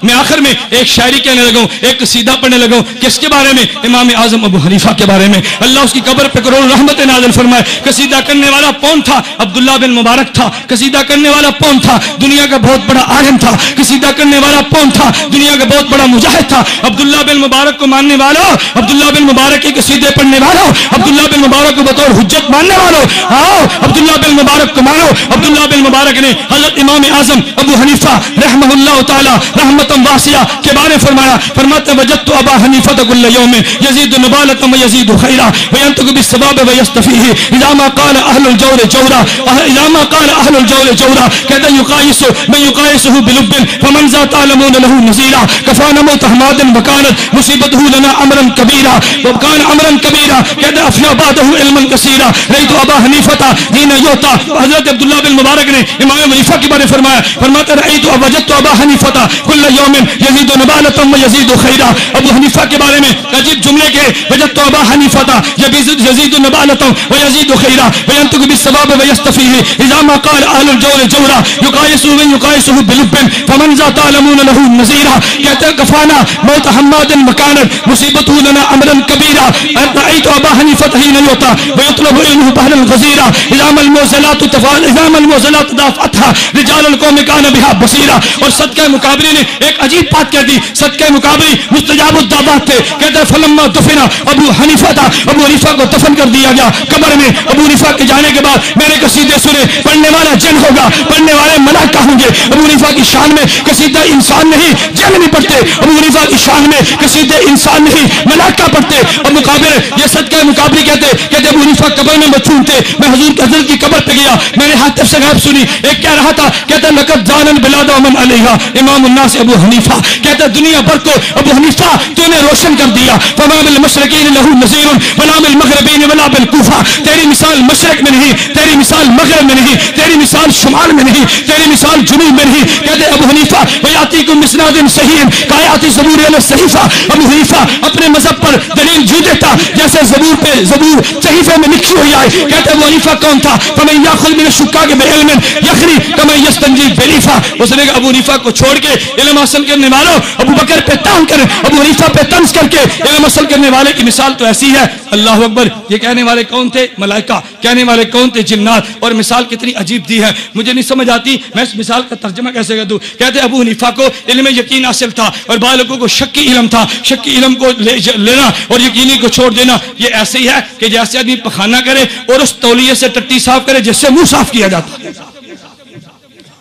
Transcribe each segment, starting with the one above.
میں آخر میں ایک شاعری کہنے لگا ہوں, ایک قصیدہ پڑھنے لگا ہوں. کس کے بارے میں؟ امام اعظم ابو حنیفہ کے بارے میں. اللہ اس کی قبر پہ کروڑ رحمت نازل فرمائے. قصیدہ کرنے والا کون تھا؟ عبداللہ بن مبارک تھا. قصیدہ کرنے والا کون تھا؟ دنیا کا بہت بڑا عالم تھا. قصیدہ کرنے والا کون تھا؟ دنیا کا بہت بڑا مجاہد تھا. عبداللہ بن مبارک کو ماننے والوں, عبداللہ بن مبارک کے قصیدے پڑھنے والوں, عبداللہ بن مبارک کو بطور حجت ماننے والوں, آؤ عبداللہ بن مبارک کو مانو. عبداللہ بن مبارک نے حضرت امام اعظم ابو حنیفہ رحمہ اللہ تعالی رحمتا واسعہ کے بارے فرمایا, فرماتے وجدت ابا حنیفہ کل یوم یزید نبالۃ و یزید خیرا وینطق بالثواب ویستفیہ اذا ما قال اہل الجور جورا, اذا ما قال اہل الجور جورا کہتا یقایس من یقایسہ بلب فمن ذا تعلمون له نذیرا کفانا موت حماد وکانت مصیبته لنا امرا کبیرا وکان امرا کبیرا کہتا افنا بعدہ علما کثیرا رأیت ابا حنیفہ حین یؤتی. حضرت عبداللہ بن مبارک نے امام حنیفہ کے بارے فرمایا, فرماتا رأیت وجدت ابا حنیفہ کل یوم یزید نبالۃ و یزید خیرا. ابو حنیفہ کے بارے میں عجیب جملے کے وجدت ابا حنیفہ یزید نبالۃ و یزید خیرا وینطق بالثواب ویستفیہ اذا ما قال اہل الجور جورا یقایس من یقایسہ بلب فمن ذا تعلمون له نذیرا کہتے کفانا موت حماد مکانت مصیبته لنا امرا کبیرا. رأیت ابا حنیفہ حین یؤتی ویطلب علمه بحر الغزیرا اذا ما الموزلات تفعل اذا ما الموزلات دافعتها رجال القوم كان بها بصیرا. اور صدقہ مقابری نے ایک عجیب بات کہہ دی, صدقہ مقابری مستجاب الدعوات تھے. کہتے ہیں فلما دفن ابو حنیفہ تھا, ابو حنیفہ کو دفن کر دیا گیا قبر میں. ابو حنیفہ کے جانے کے بعد میرے قصیدے سنے, پڑھنے والا جن ہوگا, پڑھنے والے ملائکہ ہوں گے. ابو حنیفہ کی شان میں قصیدہ انسان نہیں جن نہیں پڑھتے, ابو حنیفہ کی شان میں قصیدے انسان نہیں ملائکہ پڑھتے. اور مقابر یہ صدقہ مقابری کہتے ابو حنیفہ قبر میں مدفون تھے. میں حضور کے حضرت کی قبر پہ گیا, میں نے حاتف سے غیب سنی, ایک کہہ رہا تھا کہتے لقد جان البلاد ومن علیہا امام الناس ابو حنیفہ. کہتے دنیا بھر کو ابو حنیفہ تو نے روشن کر دیا. فما بالمشرقین له نذیر ولا بالمغربین ولا بالکوفہ. تیری مثال مشرق میں نہیں, تیری مثال مغرب میں نہیں, تیری مثال شمال میں نہیں, تیری مثال جنوب میں نہیں. کہتے ابو حنیفہ ویاتیکم بسناد صحیح کآیات زبور علی الصحیفہ. ابو حنیفہ اپنے مذہب پر دلیل جو دیتا جیسے زبور پہ زبور صحیفے میں لکھی ہوئی آئے. کہتے ابو حنیفہ کون تھا؟ فمن یاخذ من الشکاک بعلم یخری کما یستنجی بلیفہ. اس نے ابو حنیفہ کو چھوڑ کے علم حاصل کرنے والوں ابو بکر پہ تان کر, ابو حنیفہ پہ طنز کر کے علم حاصل کرنے والے کی مثال تو ایسی ہے. اللہ اکبر. یہ کہنے والے کون تھے؟ ملائکہ. کہنے والے کون تھے؟ جنات. اور مثال کتنی عجیب دی ہے, مجھے نہیں سمجھ آتی میں اس مثال کا ترجمہ کیسے کر دوں. کہتے ابو حنیفہ کو علم یقین حاصل تھا اور بعض لوگوں کو شکی علم تھا. شکی علم کو لینا اور یقینی کو چھوڑ دینا یہ ایسے ہی ہے کہ جیسے آدمی پخانہ کرے اور اس تولیے سے ٹٹی صاف کرے جس سے منہ صاف کیا جاتا.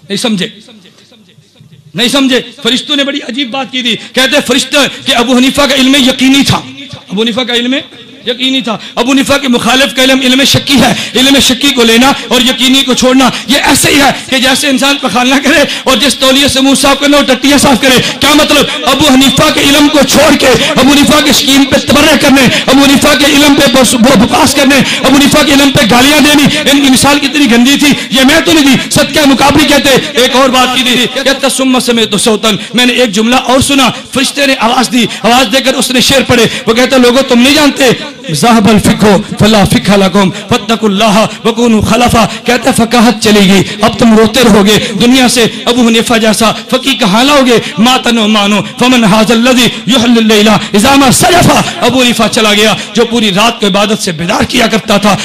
نہیں سمجھے؟ نہیں سمجھے؟ فرشتوں نے بڑی عجیب بات کی تھی. کہتے فرشتہ کہ ابو حنیفہ کا علم یقینی تھا, ابو حنیفہ کا علم یقینی تھا. ابو حنیفہ کے مخالف کا علم شکی ہے. علم شکی کو لینا اور یقینی کو چھوڑنا یہ ایسے ہی ہے کہ جیسے انسان پخانہ کرے اور جس تولیے سے منہ صاف کرنا اور ٹٹیاں صاف کرے. کیا مطلب؟ ابو حنیفہ کے علم کو چھوڑ کے ابو حنیفہ کے شکیم پہ تبرہ کرنے, ابو حنیفہ کے علم پہ بکواس کرنے, ابو حنیفہ کے علم پہ گالیاں دینی, ان کی مثال کتنی گندی تھی. یہ میں تو نہیں دی, صدقہ مقابری کہتے. ایک اور بات کی تھی, کہتا ثم سمعت صوتا, میں نے ایک جملہ اور سنا. فرشتے نے آواز دی, آواز دے کر اس نے شعر پڑھے. وہ کہتا لوگوں تم نہیں جانتے ذهب الفقه فلا فقه لكم فاتقوا الله وكونوا خلفا. کہتے فقاہت چلی گئی, اب تم روتے رہو گے دنیا سے. ابو حنیفہ جیسا فقی کہاں لاؤ گے؟ ماتنو مانو فمن هذا الذي يحل الليل اذا ما سجف. ابو حنیفہ چلا گیا جو پوری رات کو عبادت سے بیدار کیا کرتا تھا.